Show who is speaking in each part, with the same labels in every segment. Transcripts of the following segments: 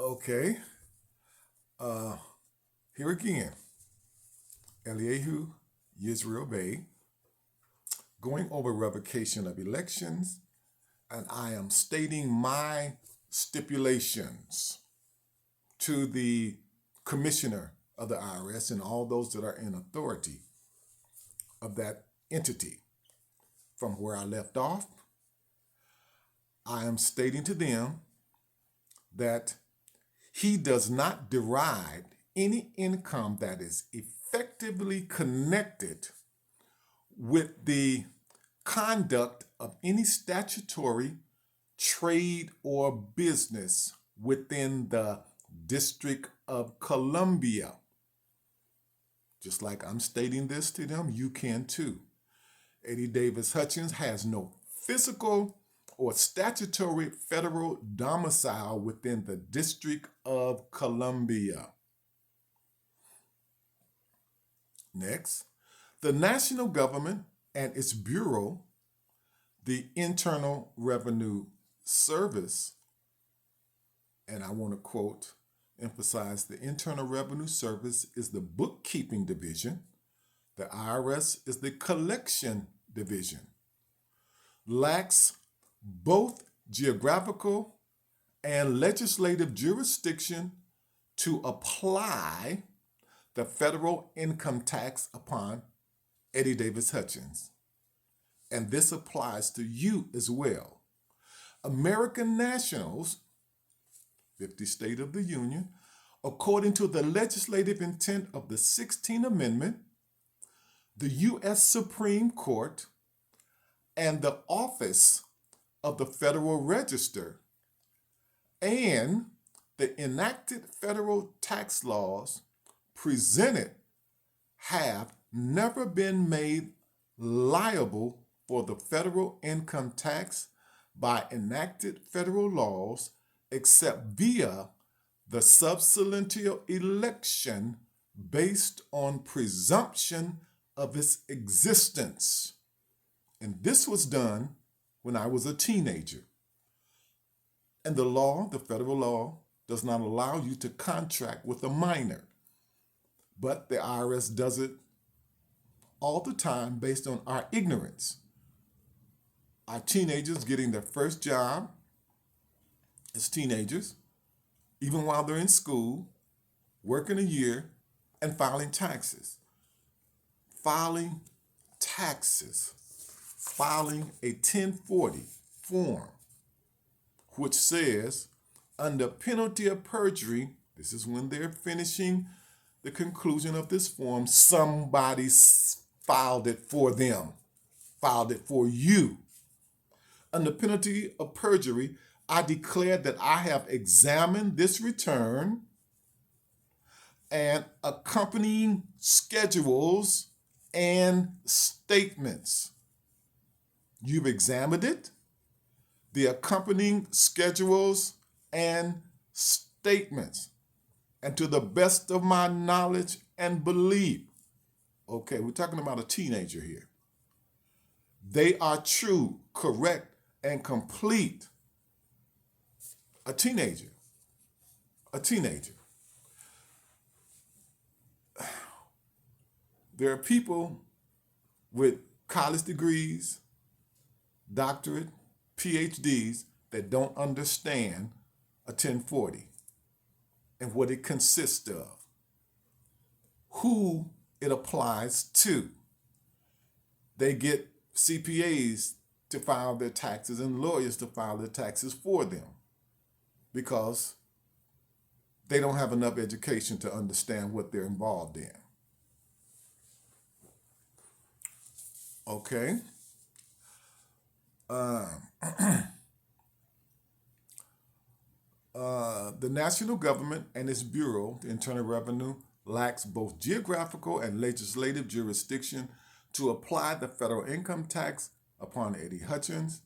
Speaker 1: Okay. Uh, Here again, Eliyahu Yisrael Bey, going over revocation of elections, and I am stating my stipulations to the commissioner of the IRS and all those that are in authority of that entity. From where I left off, I am stating to them that he does not derive any income that is effectively connected with the conduct of any statutory trade or business within the District of Columbia. Just like I'm stating this to them, you can too. Eddie Davis Hutchins has no physical or statutory federal domicile within the District of Columbia. Next, the national government and its bureau, the Internal Revenue Service, and I want to quote, emphasize the Internal Revenue Service is the bookkeeping division. The IRS is the collection division. Lacks both geographical and legislative jurisdiction to apply the federal income tax upon Eddie Davis Hutchins. And this applies to you as well. American nationals, 50 State of the Union, according to the legislative intent of the 16th Amendment, the U.S. Supreme Court, and the Office of the Federal Register, and the enacted federal tax laws presented have never been made liable for the federal income tax by enacted federal laws except via the substantial election based on presumption of its existence. And this was done when I was a teenager. And the law, the federal law, does not allow you to contract with a minor. But the IRS does it all the time based on our ignorance. Our teenagers getting their first job as teenagers, even while they're in school, working a year, and filing taxes. Filing taxes. Filing a 1040 form, which says, under penalty of perjury, this is when they're finishing the conclusion of this form, somebody filed it for them, filed it for you. Under penalty of perjury, I declare that I have examined this return and accompanying schedules and statements. You've examined it, the accompanying schedules and statements. And to the best of my knowledge and belief, okay, we're talking about a teenager here, they are true, correct, and complete. A teenager. There are people with college degrees, doctorate, PhDs that don't understand a 1040 and what it consists of, who it applies to. They get CPAs to file their taxes and lawyers to file their taxes for them because they don't have enough education to understand what they're involved in. Okay. The national government and its bureau, the Internal Revenue, lacks both geographical and legislative jurisdiction to apply the federal income tax upon Eddie Hutchins.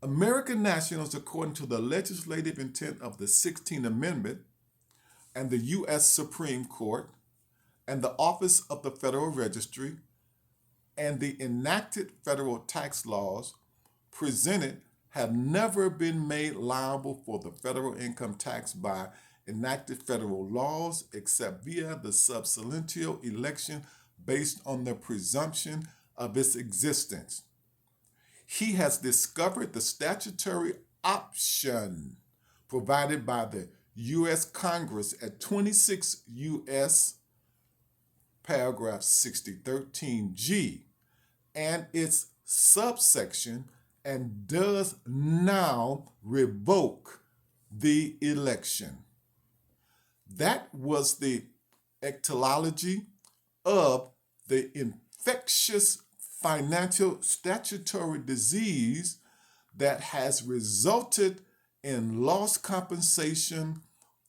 Speaker 1: American nationals, according to the legislative intent of the 16th Amendment and the U.S. Supreme Court and the Office of the Federal Registry and the enacted federal tax laws presented have never been made liable for the federal income tax by enacted federal laws except via the sub silentio election based on the presumption of its existence. He has discovered the statutory option provided by the U.S. Congress at 26 U.S. paragraph 6013G and its subsection and does now revoke the election. That was the etiology of the infectious financial statutory disease that has resulted in lost compensation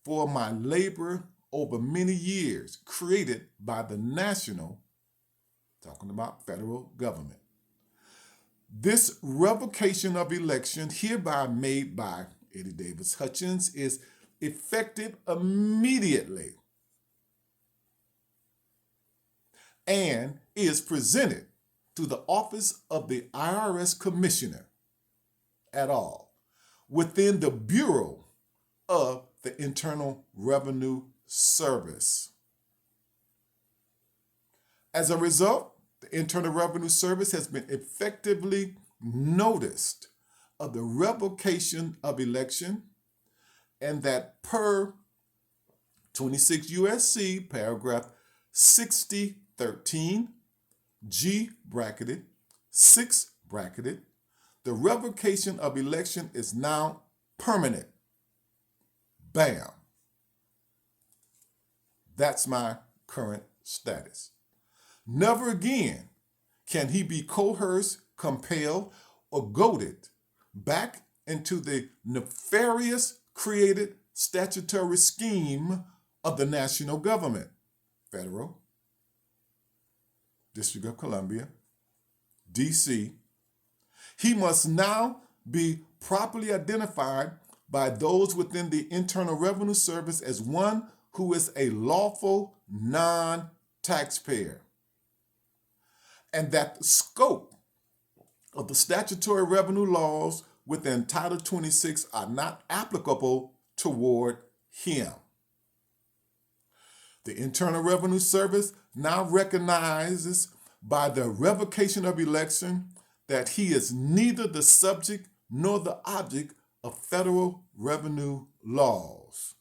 Speaker 1: for my labor over many years, created by the national, talking about federal government. This revocation of election hereby made by Eddie Davis Hutchins is effective immediately and is presented to the office of the IRS Commissioner at all within the Bureau of the Internal Revenue Service. As a result, the Internal Revenue Service has been effectively noticed of the revocation of election, and that per 26 U.S.C. paragraph 6013 G bracketed 6 bracketed, the revocation of election is now permanent. Bam. That's my current status. Never again can he be coerced, compelled, or goaded back into the nefarious created statutory scheme of the national government, federal, District of Columbia, D.C. He must now be properly identified by those within the Internal Revenue Service as one who is a lawful non-taxpayer, and that the scope of the statutory revenue laws within Title 26 are not applicable toward him. The Internal Revenue Service now recognizes by the revocation of election that he is neither the subject nor the object of federal revenue laws.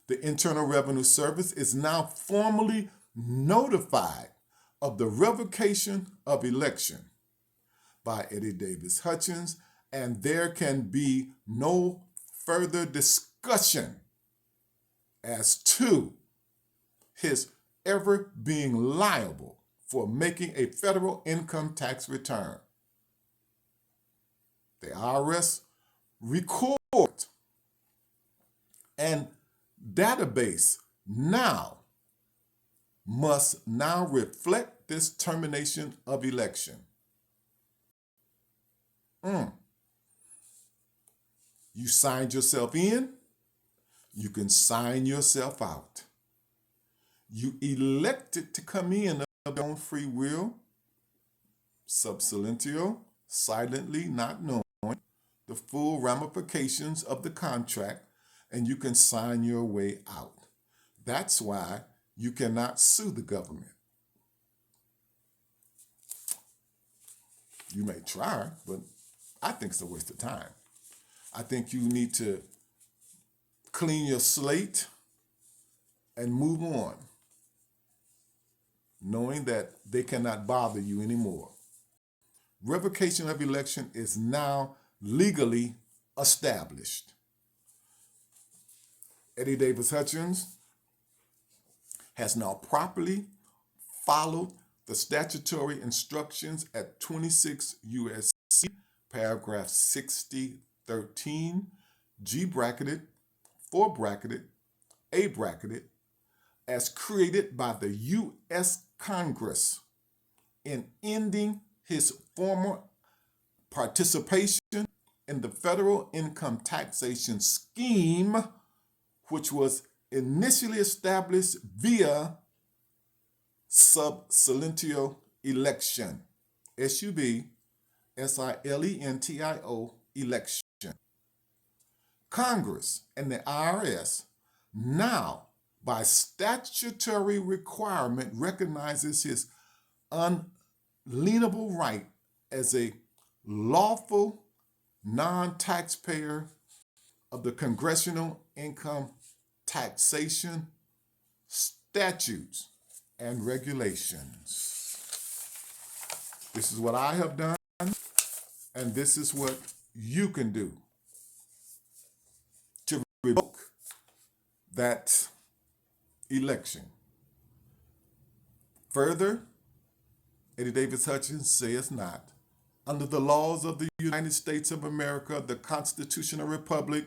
Speaker 1: The Internal Revenue Service is now formally notified of the revocation of election by Eddie Davis Hutchins, and there can be no further discussion as to his ever being liable for making a federal income tax return. The IRS record and database must now reflect this termination of election. You signed yourself in, you can sign yourself out. You elected to come in of your own free will, sub silentio, silently, not knowing the full ramifications of the contract, and you can sign your way out. That's why you cannot sue the government. You may try, but I think it's a waste of time. I think you need to clean your slate and move on, knowing that they cannot bother you anymore. Revocation of election is now legally established. Eddie Davis Hutchins has now properly followed the statutory instructions at 26 U.S.C. paragraph 6013, G bracketed, 4 bracketed, A bracketed, as created by the U.S. Congress in ending his former participation in the federal income taxation scheme, which was initially established via sub silentio election, SUB, SILENTIO election. Congress and the IRS now, by statutory requirement, recognizes his unalienable right as a lawful non-taxpayer of the Congressional Income Taxation Statutes and Regulations. This is what I have done, and this is what you can do to revoke that election. Further, Eddie Davis Hutchins says not, under the laws of the United States of America, the constitutional republic,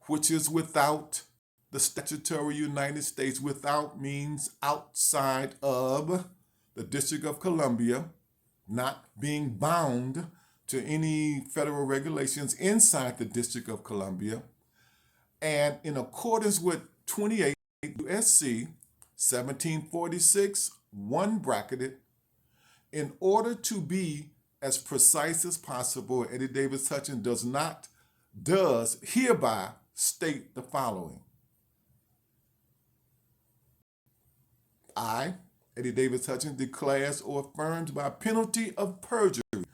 Speaker 1: which is without the statutory United States, without means outside of the District of Columbia, not being bound to any federal regulations inside the District of Columbia, and in accordance with 28 U.S.C. 1746, 1 bracketed, in order to be as precise as possible, Eddie Davis Hutchins does hereby state the following. I, Eddie Davis Hutchins, declares or affirms by penalty of perjury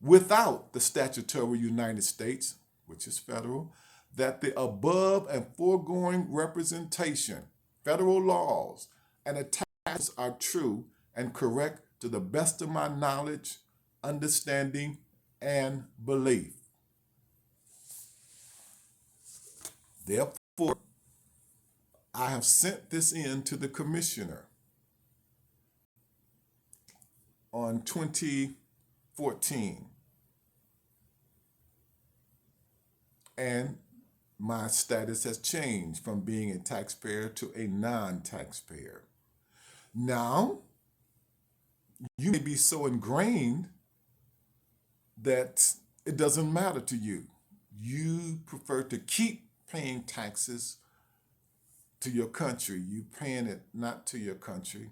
Speaker 1: without the statutory United States, which is federal, that the above and foregoing representation, federal laws, and attachments are true and correct to the best of my knowledge, understanding, and belief. Therefore, I have sent this in to the commissioner on 2014, and my status has changed from being a taxpayer to a non-taxpayer. Now, you may be so ingrained that it doesn't matter to you. You prefer to keep paying taxes to your country. You paying it not to your country.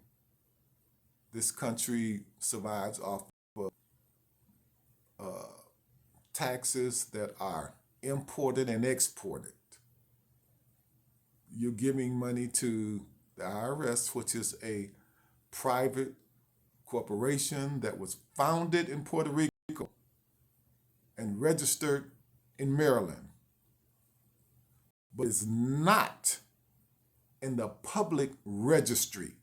Speaker 1: This country survives off of taxes that are imported and exported. You're giving money to the IRS, which is a private corporation that was founded in Puerto Rico and registered in Maryland, but is not in the public registry,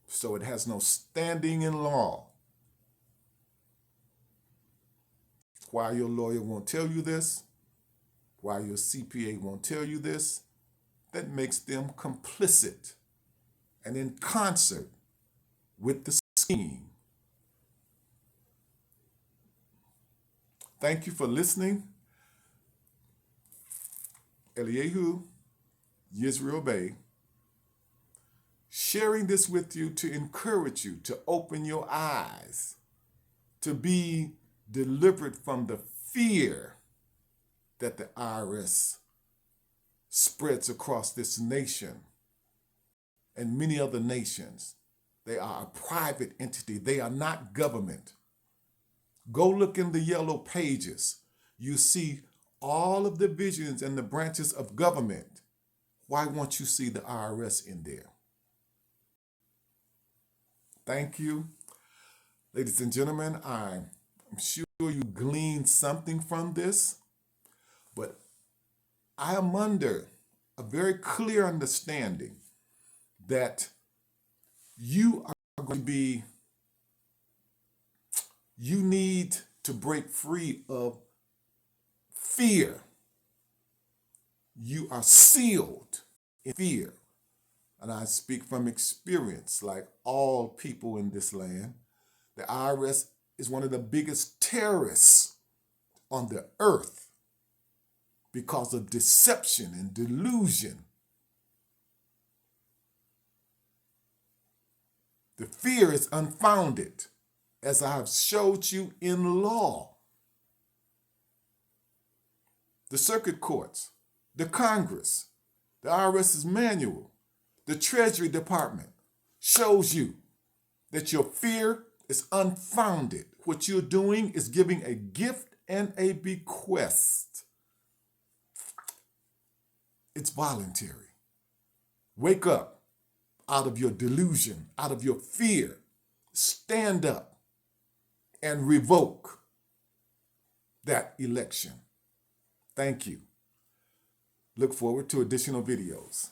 Speaker 1: so it has no standing in law. Why your lawyer won't tell you this, why your CPA won't tell you this, that makes them complicit and in concert with the scheme. Thank you for listening. Eliyahu Yisrael Bey, sharing this with you to encourage you to open your eyes, to be delivered from the fear that the IRS spreads across this nation and many other nations. They are a private entity. They are not government. Go look in the yellow pages. You see all of the divisions and the branches of government. Why won't you see the IRS in there? Thank you. Ladies and gentlemen, I'm sure you gleaned something from this, but I am under a very clear understanding that you need to break free of fear. You are sealed in fear. And I speak from experience, like all people in this land. The IRS is one of the biggest terrorists on the earth because of deception and delusion. The fear is unfounded, as I have showed you in law. The circuit courts, the Congress, the IRS's manual, the Treasury Department shows you that your fear is unfounded. What you're doing is giving a gift and a bequest. It's voluntary. Wake up out of your delusion, out of your fear. Stand up and revoke that election. Thank you. Look forward to additional videos.